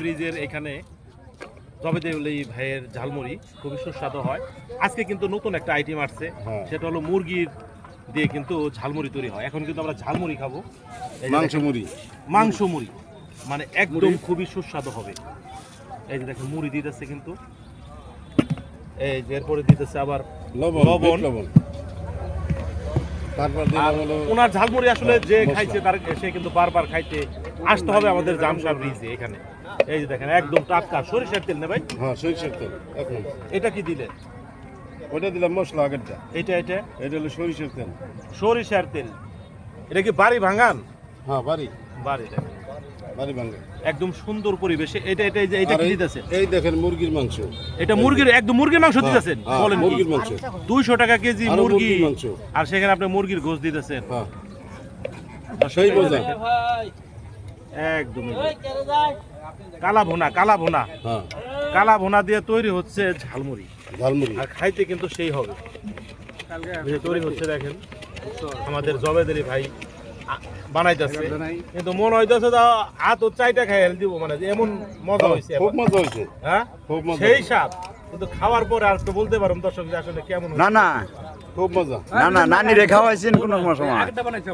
ব্রিজের এখানে জবেদেউলি ভাইয়ের ঝালমুড়ি খুবই সুস্বাদু হয়। আজকে কিন্তু নতুন একটা আইটেম আসছে, সেটা হলো মুরগির দিয়ে কিন্তু ঝালমুড়ি তৈরি হয়। এখন কিন্তু আমরা ঝালমুড়ি খাবো, মাংস মুড়ি, মানে একদম খুবই সুস্বাদু হবে। এই যে দেখেন মুড়ি দিতেছে কিন্তু, এই যে এরপরে দিতেছে আবার লবণ। ওনার ঝালমুড়ি আসলে যে খাইছে তার সে কিন্তু বারবার খাইতে আসতে হবে আমাদের জামশা ব্রিজে এখানে। এই যে দেখেন একদম টাটকা সরিষার তেল না ভাই? হ্যাঁ, সরিষার তেল। এখন এটা কি দিলেন? ওটা দিলাম মশলা আগেরটা। এটা হলো সরিষার তেল। সরিষার তেল। এটা কি বাড়ি ভাঙান? হ্যাঁ, বাড়ি দেখেন বাড়ি ভাঙা একদম সুন্দর পরিবেশে। এটা কি দিতেছে? এই দেখেন মুরগির মাংস। এটা একদম মুরগির মাংস দিতেছেন? বলেন মুরগির মাংস 200 টাকা কেজি মুরগি মাংস, আর সেখানে আপনি মুরগির গোশত দিতেছেন। হ্যাঁ, সেই মজা একদম। কালা ভুনা, হ্যাঁ, কালা ভুনা দিয়ে তৈরি হচ্ছে ঝালমুড়ি। আর খাইতে কিন্তু সেই হবে। তৈরি হচ্ছে দেখেন আমাদের জবেদেলি ভাই বানাইতেছে, কিন্তু মনে হইতেছে হাত ও চাইটা খাই দিব, মানে এমন মজা হয়েছে, খুব মজা হয়েছে। হ্যাঁ, সেই স্বাদ। কিন্তু খাওয়ার পরে আর তো বলতে পারুন দর্শক যে আসলে কেমন। না খুব মজা। নানি রে খাওয়াইছেন কোন সময়? আগেটা বানাইছি।